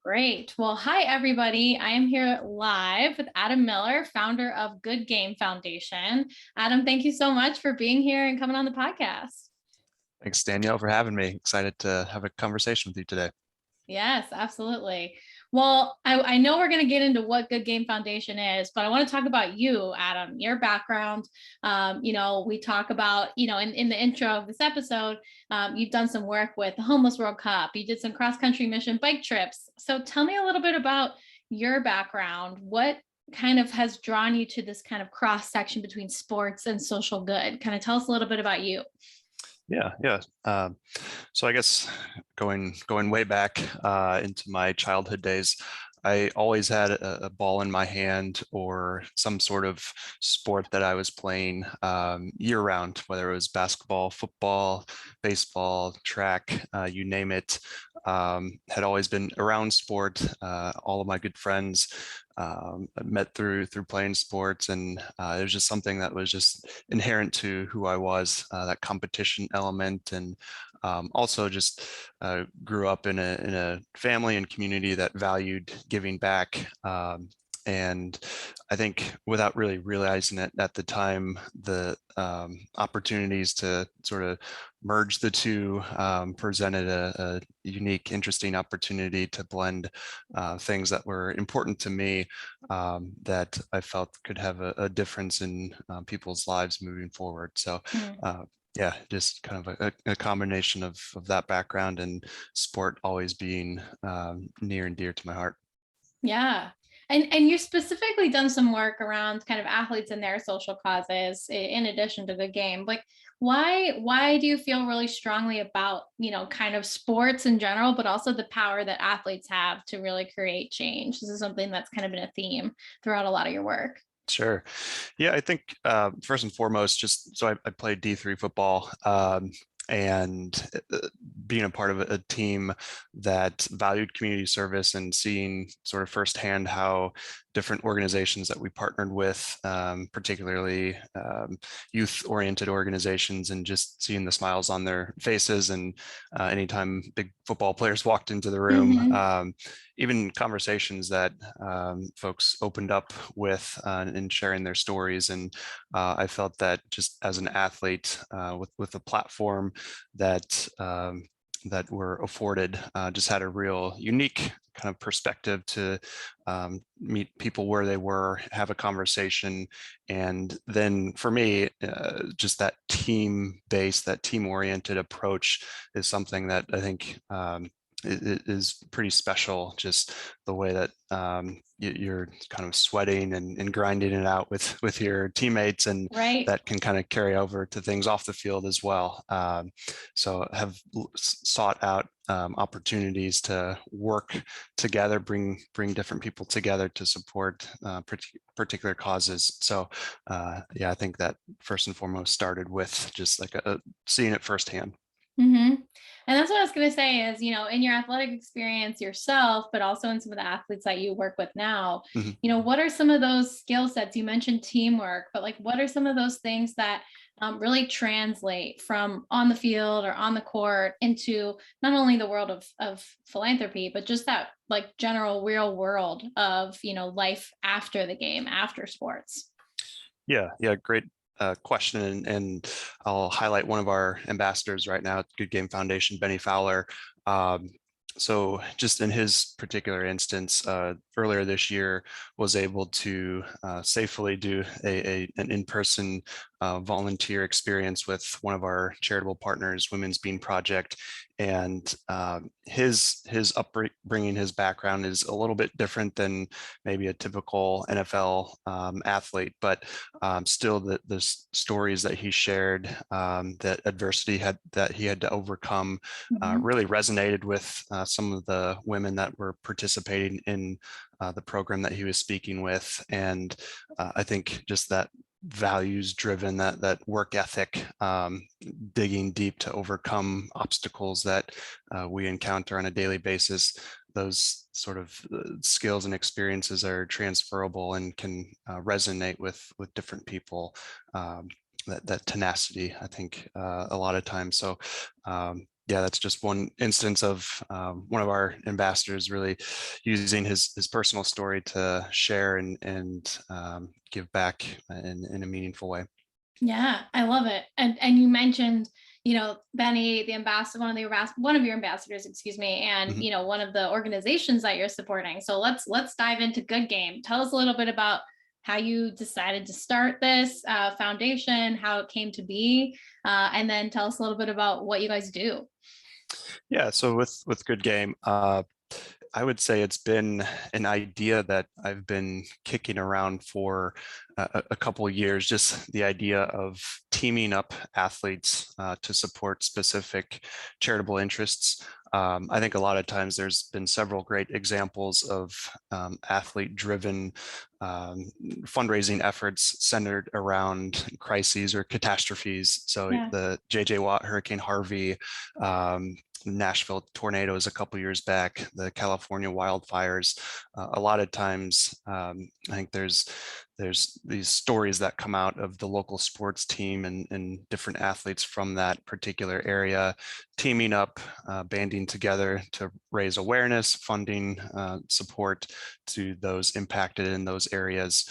Great. Well, hi, everybody. I am here live with Adam Miller, founder of Goodgame Foundation. Adam, thank you so much for being here and coming on the podcast. Thanks, Danielle, for having me. Excited to have a conversation with you today. Yes, absolutely. Well, I know we're going to get into what Goodgame Foundation is, but I want to talk about you, Adam, your background. We talk about, in the intro of this episode, you've done some work with the Homeless World Cup. You did some cross-country mission bike trips. So tell me a little bit about your background. What kind of has drawn you to this kind of cross section between sports and social good? Kind of tell us a little bit about you. Yeah. So I guess going way back into my childhood days, I always had a ball in my hand or some sort of sport that I was playing year round, whether it was basketball, football, baseball, track, you name it. Had always been around sport. All of my good friends met through playing sports, and it was just something that was just inherent to who I was, that competition element, and also just grew up in a family and community that valued giving back. And I think without really realizing it at the time, the opportunities to sort of merge the two presented a unique, interesting opportunity to blend things that were important to me that I felt could have a difference in people's lives moving forward. So yeah, just kind of a combination of that background and sport always being near and dear to my heart. Yeah. And you specifically done some work around kind of athletes and their social causes in addition to the game. Like why do you feel really strongly about, kind of sports in general, but also the power that athletes have to really create change? This is something that's kind of been a theme throughout a lot of your work. Sure. Yeah, I think first and foremost, just so I played D3 football, and being a part of a team that valued community service and seeing sort of firsthand how different organizations that we partnered with, particularly youth-oriented organizations, and just seeing the smiles on their faces. And anytime big football players walked into the room, even conversations that folks opened up with in sharing their stories. And I felt that just as an athlete with a platform that that were afforded, just had a real unique kind of perspective to meet people where they were, have a conversation. And then for me, just that team-based, that team-oriented approach is something that I think it is pretty special, just the way that you're kind of sweating and grinding it out with your teammates, and Right. that can kind of carry over to things off the field as well. So have sought out opportunities to work together, bring different people together to support particular causes. So yeah, I think that first and foremost started with just like seeing it firsthand. And that's what I was going to say is, in your athletic experience yourself, but also in some of the athletes that you work with now, Mhm. what are some of those skill sets? You mentioned teamwork, but like, what are some of those things that really translate from on the field or on the court into not only the world of philanthropy, but just that like general real world of, life after the game, after sports? Yeah, great question. And I'll highlight one of our ambassadors right now at Goodgame Foundation, Benny Fowler. Um, so just in his particular instance, earlier this year was able to safely do an in-person volunteer experience with one of our charitable partners, Women's Bean Project. And his upbringing, his background is a little bit different than maybe a typical NFL athlete, but still the stories that he shared, that adversity that he had to overcome, really resonated with some of the women that were participating in the program that he was speaking with. And I think just that values driven, that work ethic, digging deep to overcome obstacles that we encounter on a daily basis, those sort of skills and experiences are transferable and can resonate with different people. That tenacity, I think, a lot of times. So Yeah, that's just one instance of one of our ambassadors really using his personal story to share and give back in a meaningful way. Yeah, I love it. And you mentioned, Benny, the ambassador, one of your ambassadors, excuse me, and Mhm. one of the organizations that you're supporting. So let's dive into Goodgame. Tell us a little bit about how you decided to start this foundation, how it came to be, and then tell us a little bit about what you guys do. Yeah, so with Goodgame, I would say it's been an idea that I've been kicking around for a couple of years, just the idea of teaming up athletes to support specific charitable interests. I think a lot of times there's been several great examples of athlete-driven fundraising efforts centered around crises or catastrophes. So Yeah. the J.J. Watt, Hurricane Harvey, Nashville tornadoes a couple years back, the California wildfires. A lot of times, I think there's these stories that come out of the local sports team and different athletes from that particular area teaming up, banding together to raise awareness, funding, support to those impacted in those areas.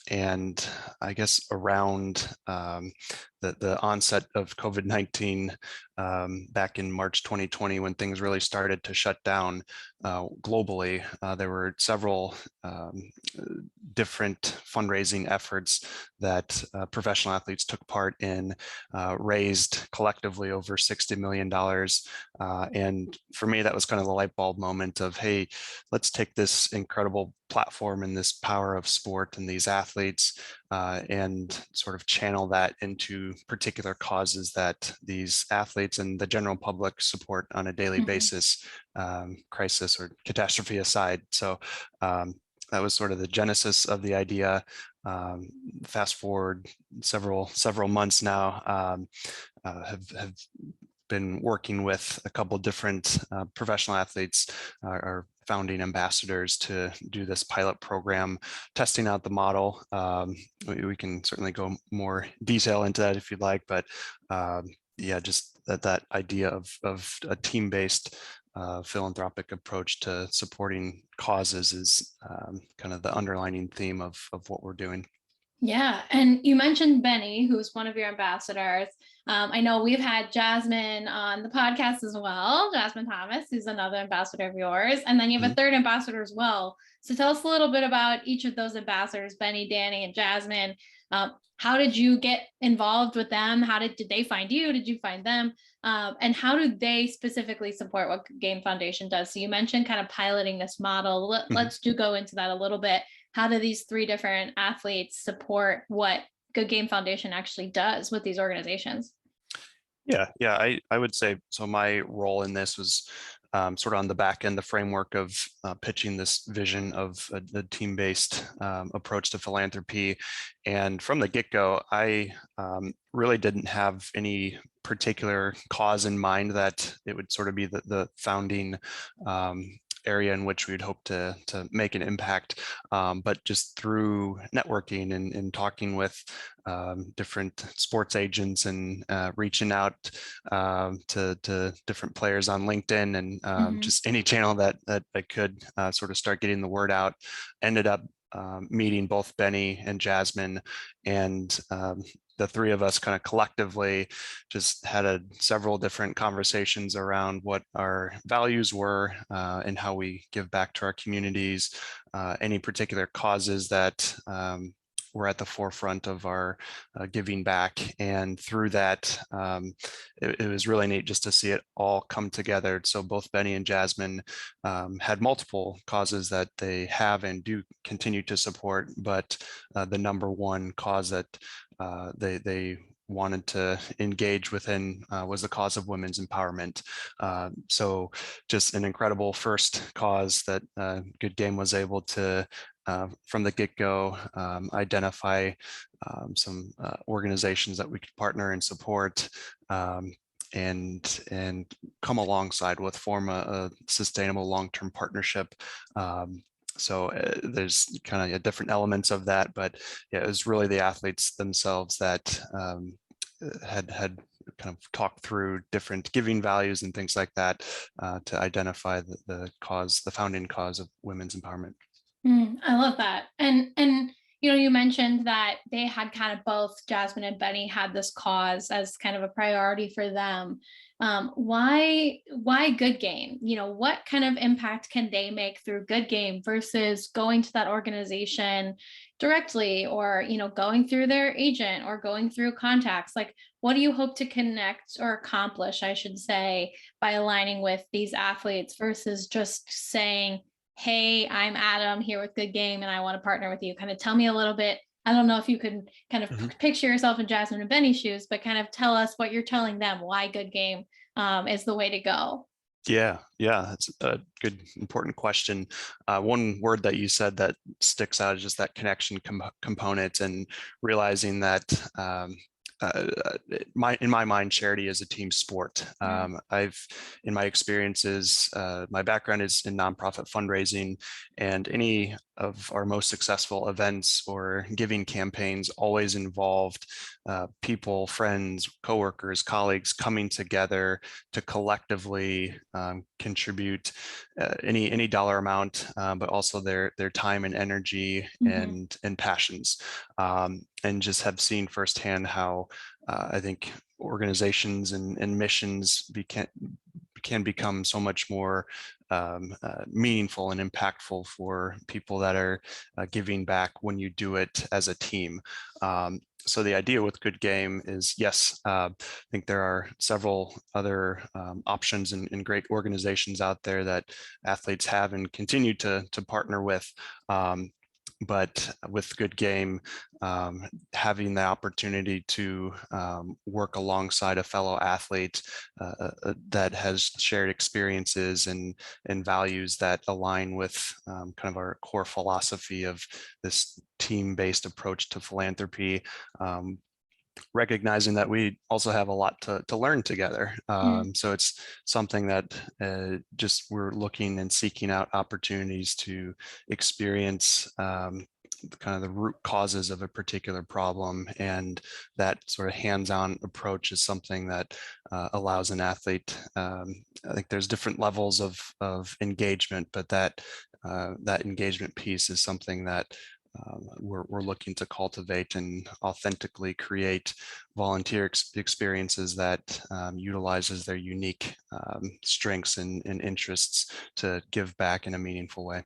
And I guess around the onset of COVID-19 back in March 2020, when things really started to shut down globally, there were several different fundraising efforts that professional athletes took part in, raised collectively over $60 million. And for me, that was kind of the light bulb moment of, hey, let's take this incredible platform and this power of sport and these athletes and sort of channel that into particular causes that these athletes and the general public support on a daily Mhm. basis, crisis or catastrophe aside. So that was sort of the genesis of the idea. Fast forward several months now, have been working with a couple different professional athletes, our founding ambassadors, to do this pilot program, testing out the model. We can certainly go more detail into that if you'd like, but yeah, just that idea of a team-based philanthropic approach to supporting causes is kind of the underlining theme of what we're doing. Yeah, and you mentioned Benny, who's one of your ambassadors. I know we've had Jasmine on the podcast as well, Jasmine Thomas, who's another ambassador of yours, and then you have a Mhm. third ambassador as well. So tell us a little bit about each of those ambassadors, Benny, Danny, and Jasmine. How did you get involved with them? How did they find you? Did you find them? And how do they specifically support what Game Foundation does? So you mentioned kind of piloting this model. Mhm. Let's go into that a little bit. How do these three different athletes support what Goodgame Foundation actually does with these organizations? Yeah, I would say so. My role in this was sort of on the back end, the framework of pitching this vision of a team-based approach to philanthropy. And from the get-go, I really didn't have any particular cause in mind that it would sort of be the founding area in which we'd hope to make an impact. But just through networking and talking with different sports agents and reaching out to different players on LinkedIn and Mhm. just any channel that I could sort of start getting the word out. Ended up meeting both Benny and Jasmine, and the three of us kind of collectively just had several different conversations around what our values were and how we give back to our communities, any particular causes that were at the forefront of our giving back. And through that, it was really neat just to see it all come together. So both Benny and Jasmine had multiple causes that they have and do continue to support, but the number one cause that they wanted to engage within was the cause of women's empowerment. So just an incredible first cause that Goodgame was able to from the get-go, identify some organizations that we could partner and support, and come alongside with, form a sustainable long-term partnership. So there's kind of different elements of that, but yeah, it was really the athletes themselves that had kind of talk through different giving values and things like that to identify the cause, the founding cause of women's empowerment. I love that. And you mentioned that they had kind of both Jasmine and Benny had this cause as kind of a priority for them. Why Goodgame? What kind of impact can they make through Goodgame versus going to that organization directly, or going through their agent or going through contacts? Like, what do you hope to connect or accomplish, I should say, by aligning with these athletes versus just saying, hey, I'm Adam here with Goodgame and I want to partner with you? Kind of tell me a little bit. I don't know if you could kind of picture yourself in Jasmine and Benny's shoes, but kind of tell us what you're telling them, why Goodgame is the way to go. Yeah, that's a good, important question. One word that you said that sticks out is just that connection component, and realizing that in my mind, charity is a team sport. In my experiences, my background is in nonprofit fundraising, and any of our most successful events or giving campaigns always involved people, friends, coworkers, colleagues coming together to collectively contribute any dollar amount, but also their time and energy and passions, and just have seen firsthand how I think organizations and missions can become so much more meaningful and impactful for people that are giving back when you do it as a team. So the idea with Goodgame is, yes, I think there are several other options and great organizations out there that athletes have and continue to partner with. But with Goodgame, having the opportunity to work alongside a fellow athlete that has shared experiences and values that align with kind of our core philosophy of this team-based approach to philanthropy, recognizing that we also have a lot to learn together. So it's something that just we're looking and seeking out opportunities to experience kind of the root causes of a particular problem, and that sort of hands-on approach is something that allows an athlete. I think there's different levels of engagement, but that engagement piece is something that we're looking to cultivate and authentically create volunteer experiences that utilizes their unique strengths and interests to give back in a meaningful way.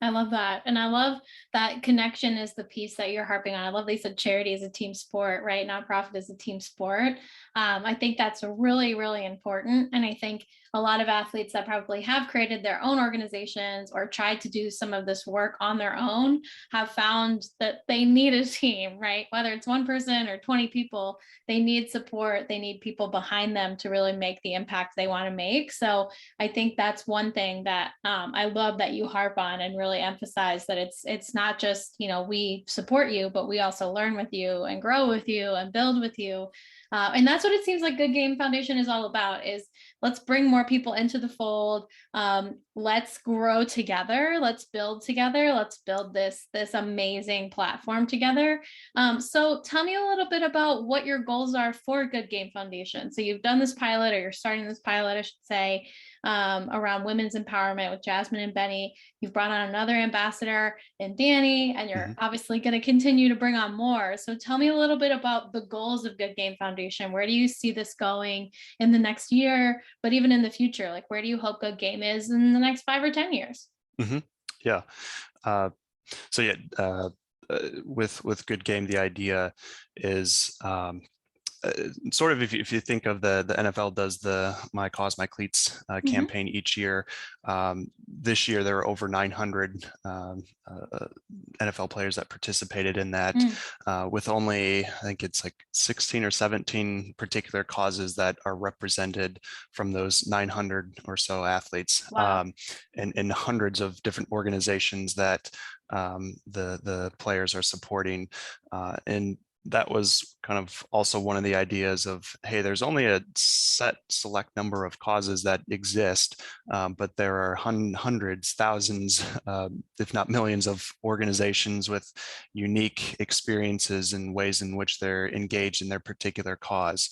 I love that. And I love that connection is the piece that you're harping on. I love that you said charity is a team sport, right? Nonprofit is a team sport. I think that's really, really important. And I think a lot of athletes that probably have created their own organizations or tried to do some of this work on their own have found that they need a team, right? Whether it's one person or 20 people, they need support. They need people behind them to really make the impact they want to make. So I think that's one thing that I love that you harp on and really emphasize, that it's not just, we support you, but we also learn with you and grow with you and build with you. And that's what it seems like Goodgame Foundation is all about, is let's bring more people into the fold. Let's grow together. Let's build together. Let's build this amazing platform together. So tell me a little bit about what your goals are for Goodgame Foundation. So you've done this pilot, or you're starting this pilot, I should say, around women's empowerment with Jasmine and Benny. You've brought on another ambassador in Danny, and you're obviously going to continue to bring on more. So tell me a little bit about the goals of Goodgame Foundation. Where do you see this going in the next year, but even in the future? Like, where do you hope Goodgame is in the next 5 or 10 years? Yeah. So yeah, with Goodgame, the idea is sort of, if you think of the NFL does the My Cause, My Cleats campaign each year. This year there were over 900 NFL players that participated in that, with only, I think it's like 16 or 17 particular causes that are represented from those 900 or so athletes. Wow. And hundreds of different organizations that the players are supporting. And that was kind of also one of the ideas of, hey, there's only a select number of causes that exist, but there are hundreds, thousands, if not millions of organizations with unique experiences and ways in which they're engaged in their particular cause.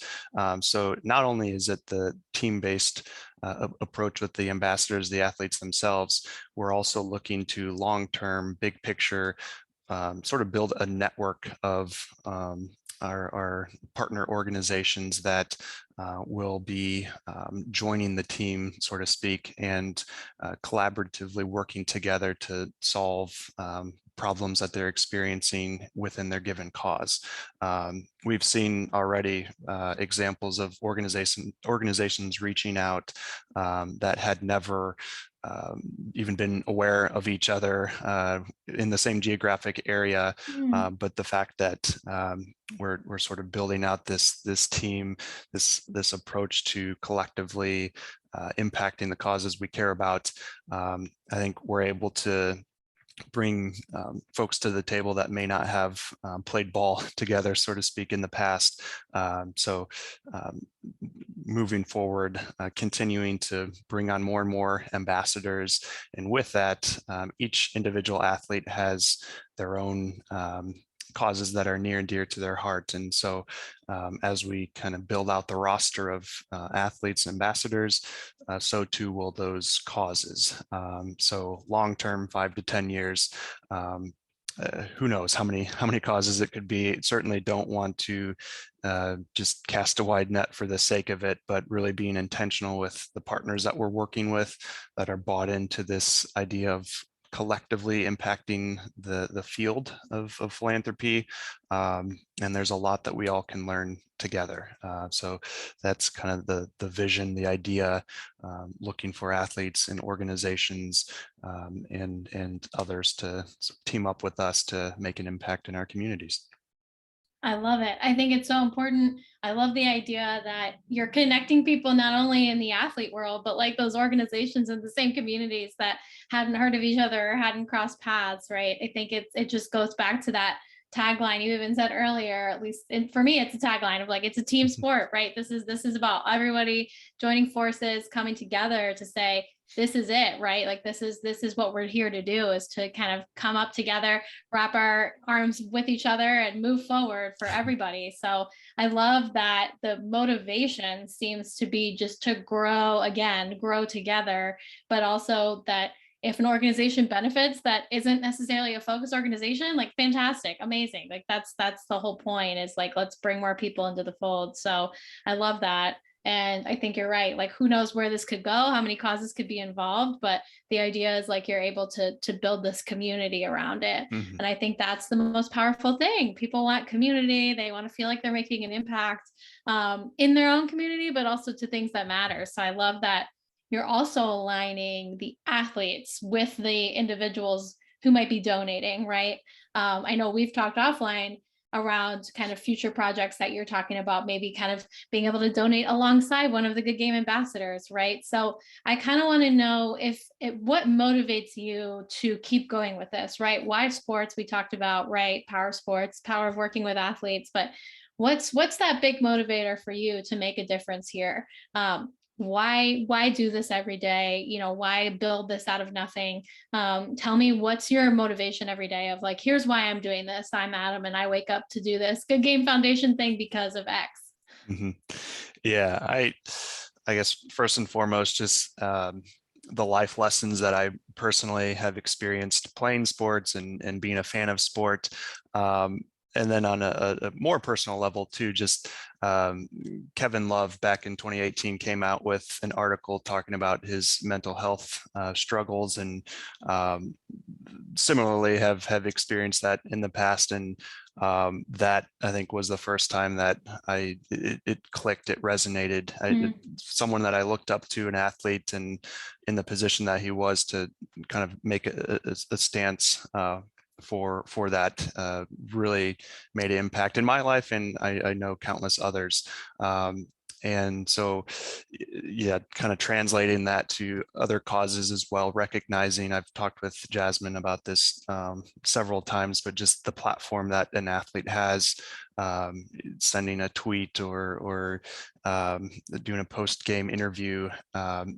So not only is it the team-based approach with the ambassadors, the athletes themselves, we're also looking to long-term, big picture, sort of build a network of our partner organizations that will be joining the team, so to speak, and collaboratively working together to solve problems that they're experiencing within their given cause. We've seen already examples of organizations reaching out that had never even been aware of each other in the same geographic area, but the fact that we're sort of building out this team, this approach to collectively impacting the causes we care about, I think we're able to bring folks to the table that may not have played ball together, so to speak, in the past. So moving forward, continuing to bring on more and more ambassadors. And with that, each individual athlete has their own causes that are near and dear to their heart. And so as we kind of build out the roster of athletes and ambassadors, so too will those causes. So long-term, 5 to 10 years, who knows how many causes it could be. Certainly don't want to just cast a wide net for the sake of it, but really being intentional with the partners that we're working with that are bought into this idea of collectively impacting the field of philanthropy. And there's a lot that we all can learn together. So that's kind of the vision, the idea, looking for athletes and organizations and others to team up with us to make an impact in our communities. I love it. I think it's so important. I love the idea that you're connecting people not only in the athlete world, but like those organizations in the same communities that hadn't heard of each other or hadn't crossed paths, right? I think it just goes back to that tagline you even said earlier, at least for me, it's a tagline of like, it's a team sport, right? This is about everybody joining forces, coming together to say, this is it, right? Like this is what we're here to do, is to kind of come up together, wrap our arms with each other and move forward for everybody. So I love that the motivation seems to be just to grow together, but also that if an organization benefits that isn't necessarily a focused organization, like fantastic, amazing. Like that's the whole point, is like, let's bring more people into the fold. So I love that. And I think you're right. Like, who knows where this could go, how many causes could be involved, but the idea is like, you're able to build this community around it. Mm-hmm. And I think that's the most powerful thing. People want community. They want to feel like they're making an impact in their own community, but also to things that matter. So I love that you're also aligning the athletes with the individuals who might be donating, right? I know we've talked offline around kind of future projects that you're talking about, maybe kind of being able to donate alongside one of the Goodgame ambassadors, right? So I kind of want to know what motivates you to keep going with this, right? Why sports, we talked about, right? Power sports, power of working with athletes, but what's that big motivator for you to make a difference here? Why do this every day? Why build this out of nothing? Tell me, what's your motivation every day of like, here's why I'm doing this. I'm Adam and I wake up to do this Goodgame Foundation thing because of X. Mm-hmm. Yeah, I guess first and foremost, just the life lessons that I personally have experienced playing sports and being a fan of sport. And then on a more personal level too, just Kevin Love back in 2018 came out with an article talking about his mental health struggles, and similarly have experienced that in the past. And that I think was the first time that it clicked, it resonated. Someone that I looked up to, an athlete, and in the position that he was, to kind of make a stance for that really made an impact in my life, and I know countless others. And so, yeah, kind of translating that to other causes as well, recognizing, I've talked with Jasmine about this several times, but just the platform that an athlete has, sending a tweet or doing a post-game interview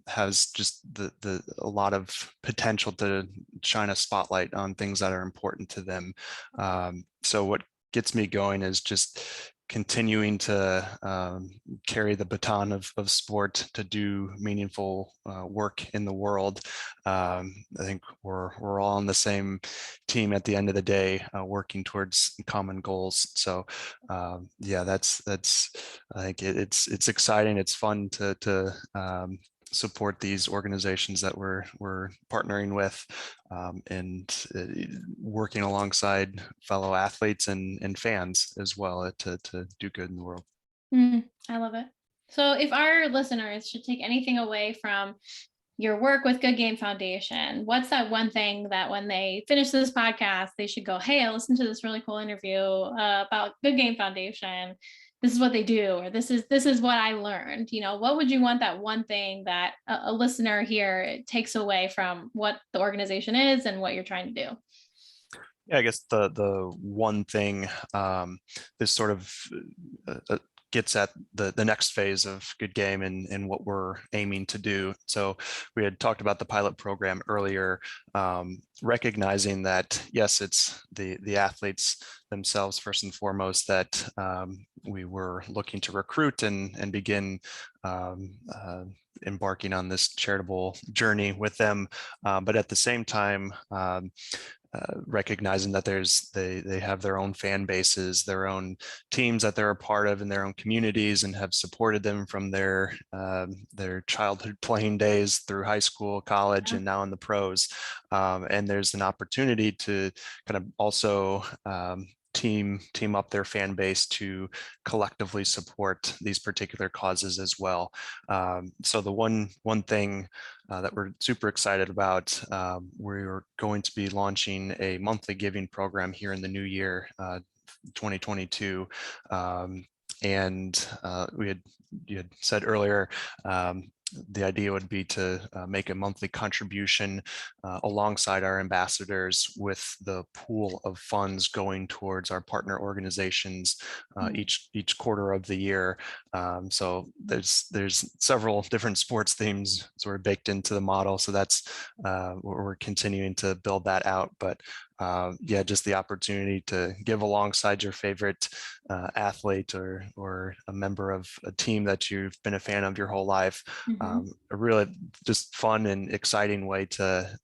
has just a lot of potential to shine a spotlight on things that are important to them. So what gets me going is just continuing to carry the baton of sport to do meaningful work in the world. I think we're all on the same team at the end of the day, working towards common goals. So yeah, that's I think it's exciting. It's fun to support these organizations that we're partnering with, and working alongside fellow athletes and fans as well, to do good in the world. I love it. So if our listeners should take anything away from your work with Goodgame Foundation, what's that one thing that when they finish this podcast, they should go, hey, I listened to this really cool interview about Goodgame Foundation. This is what they do, or this is what I learned. What would you want that one thing that a listener here takes away from what the organization is and what you're trying to do? Yeah, I guess the one thing, this sort of gets at the next phase of Goodgame and what we're aiming to do. So we had talked about the pilot program earlier, recognizing that, yes, it's the athletes themselves first and foremost that we were looking to recruit and begin embarking on this charitable journey with them. But at the same time, recognizing that they have their own fan bases, their own teams that they're a part of in their own communities, and have supported them from their childhood playing days through high school, college, and now in the pros. And there's an opportunity to kind of also team up their fan base to collectively support these particular causes as well. So the one thing that we're super excited about, we're going to be launching a monthly giving program here in the new year, 2022. And you had said earlier, the idea would be to make a monthly contribution alongside our ambassadors, with the pool of funds going towards our partner organizations each quarter of the year. So there's several different sports themes sort of baked into the model. So that's we're continuing to build that out. But yeah, just the opportunity to give alongside your favorite athlete or a member of a team that you've been a fan of your whole life. A really just fun and exciting way to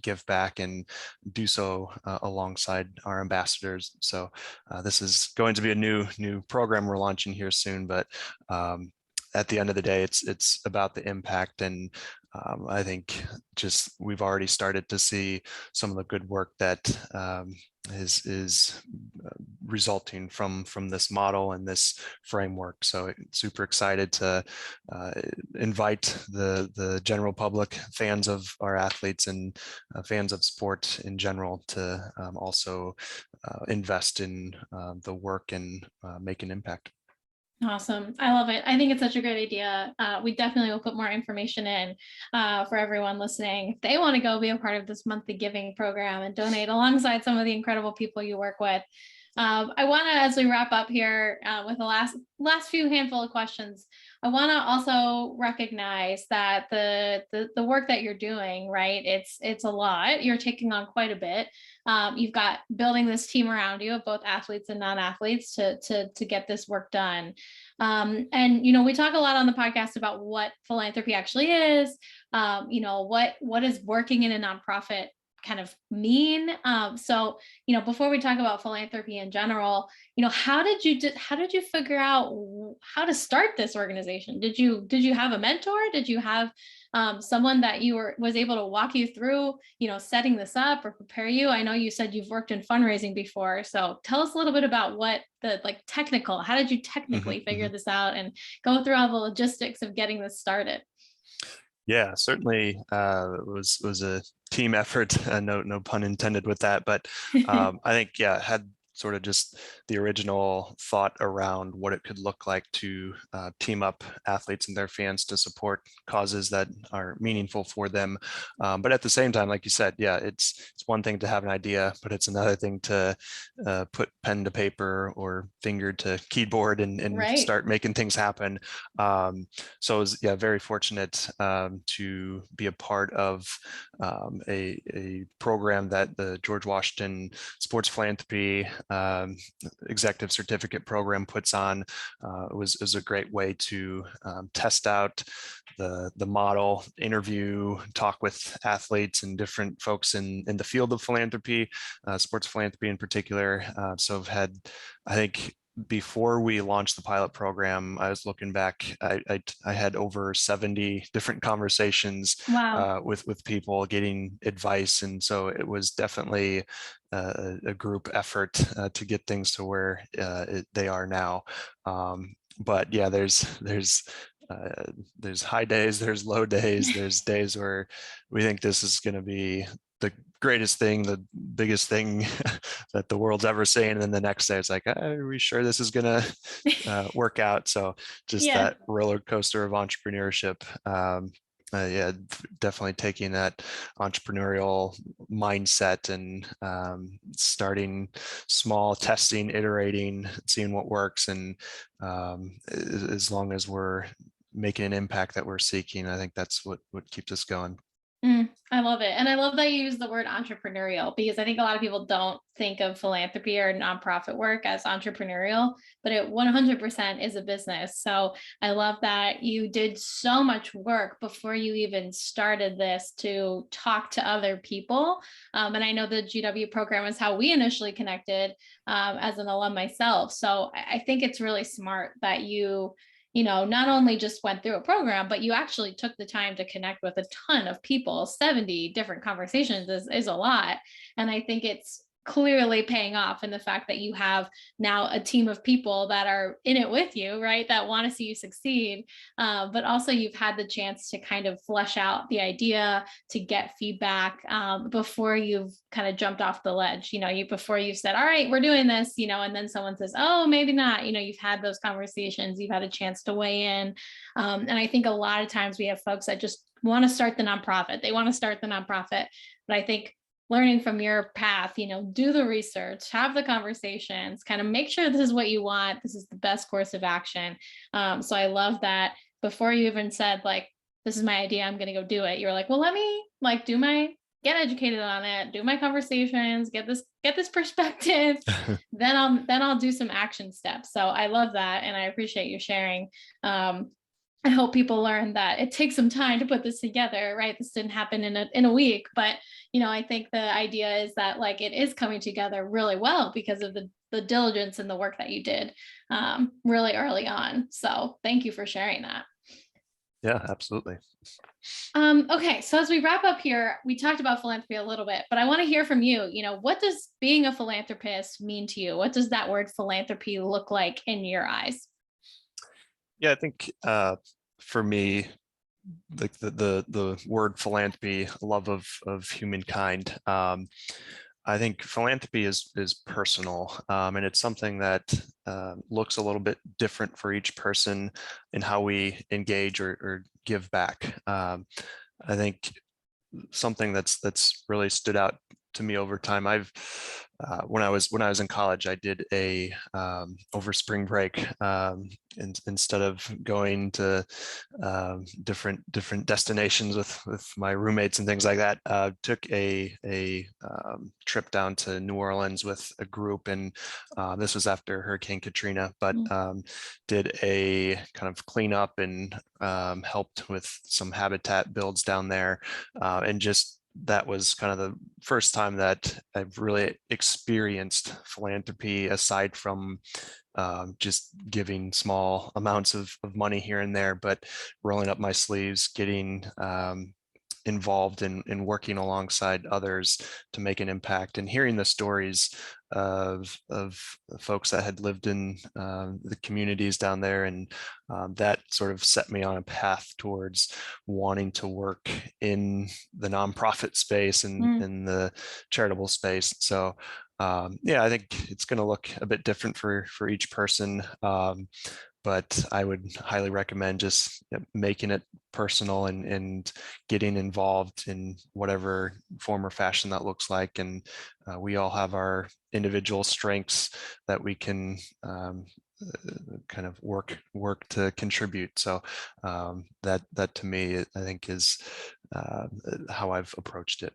give back and do so alongside our ambassadors. So this is going to be a new program we're launching here soon, but at the end of the day, it's about the impact. And I think just we've already started to see some of the good work that is resulting from this model and this framework. So super excited to invite the general public, fans of our athletes and fans of sport in general, to also invest in the work and make an impact. Awesome. I love it. I think it's such a great idea. We definitely will put more information in for everyone listening. If they want to go be a part of this monthly giving program and donate alongside some of the incredible people you work with. I want to, as we wrap up here with the last few handful of questions, I want to also recognize that the work that you're doing, right? It's a lot. You're taking on quite a bit. You've got building this team around you of both athletes and non-athletes to get this work done. And we talk a lot on the podcast about what philanthropy actually is. What is working in a nonprofit kind of mean. So before we talk about philanthropy in general, how did you figure out how to start this organization? Did you have a mentor? Did you have someone that was able to walk you through, setting this up or prepare you? I know you said you've worked in fundraising before, so tell us a little bit about what the technical. How did you technically figure this out and go through all the logistics of getting this started? Yeah, certainly it was a team effort. No pun intended with that. But I think, yeah, had sort of just the original thought around what it could look like to team up athletes and their fans to support causes that are meaningful for them. But at the same time, like you said, yeah, it's one thing to have an idea, but it's another thing to put pen to paper or finger to keyboard and Right. start making things happen. So I was, yeah, very fortunate to be a part of a program that the George Washington Sports Philanthropy Executive Certificate Program puts on. It was a great way to test out the model, interview, talk with athletes and different folks in the field of philanthropy, sports philanthropy in particular. So I've had, I think, before we launched the pilot program, I was looking back, I had over 70 different conversations Wow. with people getting advice. And so it was definitely a group effort to get things to where they are now. But yeah, there's high days, there's low days, there's days where we think this is going to be the greatest thing, the biggest thing that the world's ever seen. And then the next day it's like, are we sure this is going to work out? So just Yeah. that roller coaster of entrepreneurship. Yeah, definitely taking that entrepreneurial mindset and starting small, testing, iterating, seeing what works. And as long as we're making an impact that we're seeking, I think that's what keeps us going. I love it. And I love that you use the word entrepreneurial, because I think a lot of people don't think of philanthropy or nonprofit work as entrepreneurial, but it 100% is a business. So I love that you did so much work before you even started this to talk to other people. And I know the GW program is how we initially connected as an alum myself. So I think it's really smart that you know, not only just went through a program, but you actually took the time to connect with a ton of people. 70 different conversations is a lot. And I think it's clearly paying off in the fact that you have now a team of people that are in it with you, right? That want to see you succeed. But also you've had the chance to kind of flesh out the idea, to get feedback before you've kind of jumped off the ledge, you know, before you've said, all right, we're doing this, you know, and then someone says, oh, maybe not, you know, you've had those conversations, you've had a chance to weigh in. And I think a lot of times we have folks that just want to start the nonprofit. They want to start the nonprofit. But I think learning from your path, you know, do the research, have the conversations, kind of make sure this is what you want. This is the best course of action. So I love that before you even said like, this is my idea, I'm going to go do it. You're like, well, let me like get educated on it, do my conversations, get this perspective, then I'll do some action steps. So I love that. And I appreciate you sharing. I hope people learn that it takes some time to put this together, right? This didn't happen in a week, but you know, I think the idea is that like it is coming together really well because of the diligence and the work that you did really early on. So thank you for sharing that. Yeah, absolutely. Okay, so as we wrap up here, we talked about philanthropy a little bit, but I want to hear from you. You know, what does being a philanthropist mean to you? What does that word philanthropy look like in your eyes? Yeah, I think for me, like the word philanthropy, love of humankind. I think philanthropy is personal, and it's something that looks a little bit different for each person in how we engage or give back. I think something that's really stood out to me over time. I've when I was in college, I did a over spring break, instead of going to different destinations with my roommates and things like that, took a trip down to New Orleans with a group, and this was after Hurricane Katrina, but did a kind of cleanup and helped with some habitat builds down there, and just that was kind of the first time that I've really experienced philanthropy aside from just giving small amounts of money here and there, but rolling up my sleeves, getting involved in working alongside others to make an impact, and hearing the stories of folks that had lived in the communities down there, and that sort of set me on a path towards wanting to work in the nonprofit space and in the charitable space. So yeah, I think it's going to look a bit different for each person. But I would highly recommend just making it personal and getting involved in whatever form or fashion that looks like. And we all have our individual strengths that we can kind of work to contribute. So that to me, I think, is how I've approached it.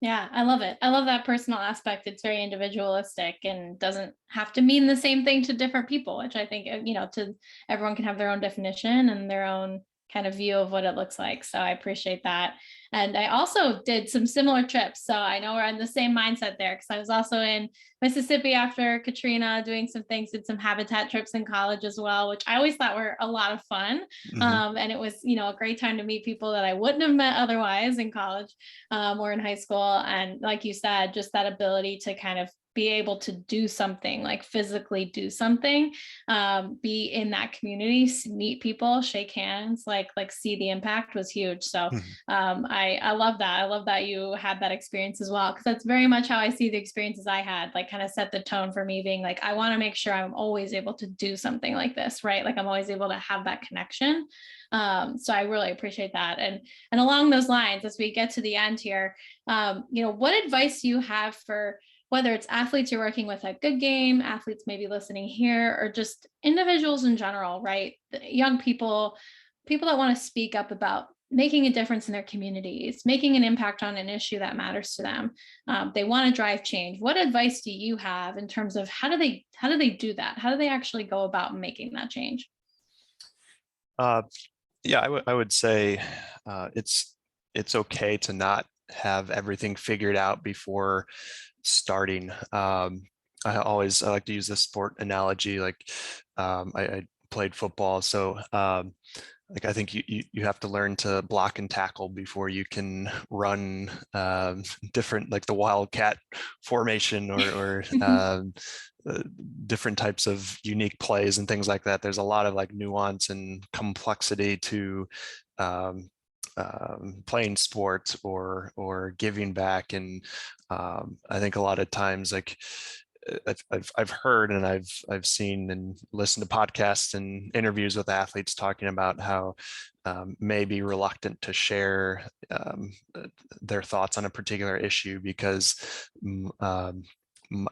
Yeah, I love it. I love that personal aspect. It's very individualistic and doesn't have to mean the same thing to different people, which I think, to everyone can have their own definition and their own kind of view of what it looks like. So I appreciate that. And I also did some similar trips. So I know we're in the same mindset there, because I was also in Mississippi after Katrina doing some things, did some habitat trips in college as well, which I always thought were a lot of fun. And it was, a great time to meet people that I wouldn't have met otherwise in college or in high school. And like you said, just that ability to kind of be able to do something, like physically do something, be in that community, meet people, shake hands, like see the impact was huge. So I love that. I love that you had that experience as well, because that's very much how I see the experiences I had, like kind of set the tone for me being like, I want to make sure I'm always able to do something like this, right? Like I'm always able to have that connection. So I really appreciate that. And along those lines, as we get to the end here, what advice do you have for whether it's athletes you're working with at Goodgame, athletes maybe listening here, or just individuals in general, right? Young people that want to speak up about making a difference in their communities, making an impact on an issue that matters to them. They want to drive change. What advice do you have in terms of how do they do that? How do they actually go about making that change? Yeah, I would say it's okay to not have everything figured out before starting. I like to use this sport analogy. Like I played football, so like I think you have to learn to block and tackle before you can run different, like the wildcat formation or different types of unique plays and things like that. There's a lot of like nuance and complexity to playing sports or giving back. And I think a lot of times, like I've heard and I've seen and listened to podcasts and interviews with athletes talking about how may be reluctant to share their thoughts on a particular issue because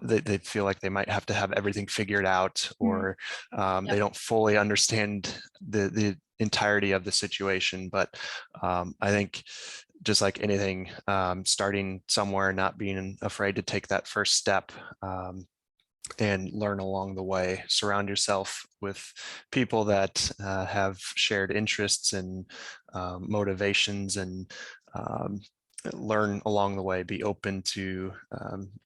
they feel like they might have to have everything figured out, or they don't fully understand the entirety of the situation. But I think just like anything, starting somewhere, not being afraid to take that first step and learn along the way. Surround yourself with people that have shared interests and motivations, and learn along the way. Be open to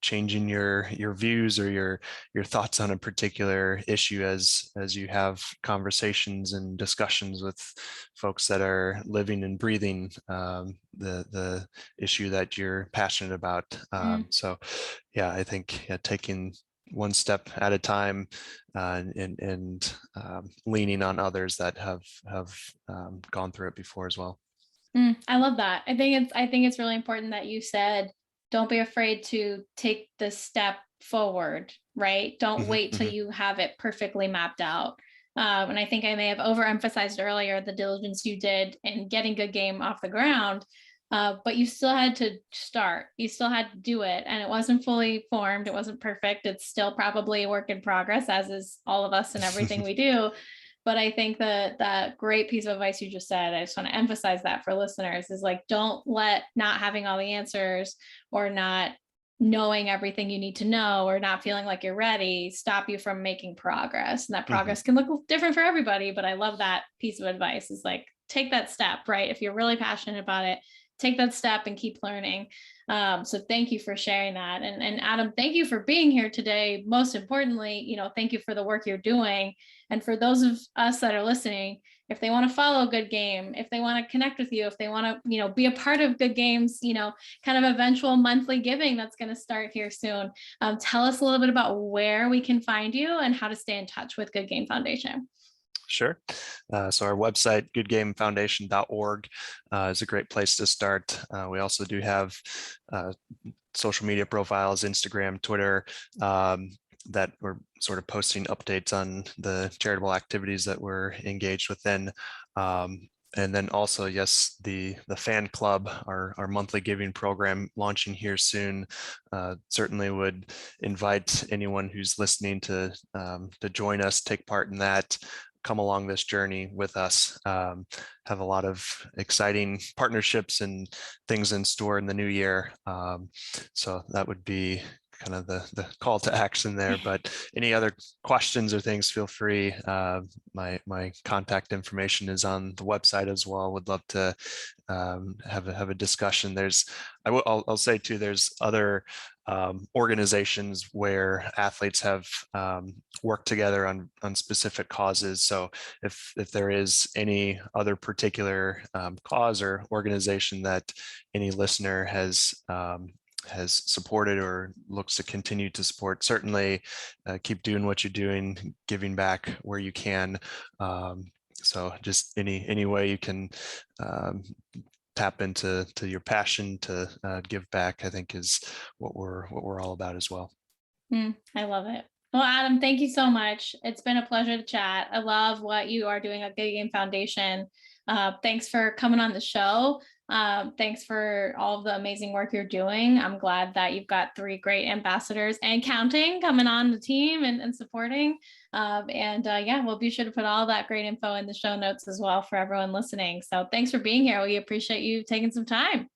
changing your views or your thoughts on a particular issue as you have conversations and discussions with folks that are living and breathing the issue that you're passionate about. So yeah, I think taking one step at a time and leaning on others that have gone through it before as well. I love that. I think it's really important that you said, don't be afraid to take the step forward, right? Don't wait till you have it perfectly mapped out. And I think I may have overemphasized earlier the diligence you did in getting Goodgame off the ground, but you still had to start. You still had to do it, and it wasn't fully formed. It wasn't perfect. It's still probably a work in progress, as is all of us and everything we do. But I think that great piece of advice you just said, I just want to emphasize that for listeners, is like, don't let not having all the answers or not knowing everything you need to know or not feeling like you're ready stop you from making progress. And that progress can look different for everybody. But I love that piece of advice, is like, take that step, right? If you're really passionate about it, take that step and keep learning. So thank you for sharing that. And Adam, thank you for being here today. Most importantly, thank you for the work you're doing. And for those of us that are listening, if they want to follow Goodgame, if they want to connect with you, if they want to, be a part of Goodgame's, kind of eventual monthly giving that's going to start here soon. Tell us a little bit about where we can find you and how to stay in touch with Goodgame Foundation. Sure. So our website, goodgamefoundation.org, is a great place to start. We also do have social media profiles, Instagram, Twitter, that we're sort of posting updates on the charitable activities that we're engaged within. And then also, yes, the fan club, our monthly giving program launching here soon. Certainly would invite anyone who's listening to join us, take part in that, come along this journey with us. Have a lot of exciting partnerships and things in store in the new year. So that would be kind of the call to action there. But any other questions or things, feel free. My contact information is on the website as well. Would love to have a discussion. I'll say too, there's other organizations where athletes have worked together on specific causes. So if there is any other particular cause or organization that any listener has supported or looks to continue to support, certainly keep doing what you're doing, giving back where you can. So just any way you can tap into your passion to give back, I think is what we're all about as well. I love it. Well, Adam, thank you so much. It's been a pleasure to chat. I love what you are doing at Goodgame Foundation. Thanks for coming on the show. Thanks for all of the amazing work you're doing. I'm glad that you've got 3 great ambassadors and counting coming on the team and supporting. Yeah, we'll be sure to put all that great info in the show notes as well for everyone listening. So thanks for being here. We appreciate you taking some time.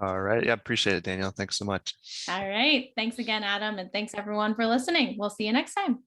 All right. Yeah, appreciate it, Danielle. Thanks so much. All right. Thanks again, Adam. And thanks everyone for listening. We'll see you next time.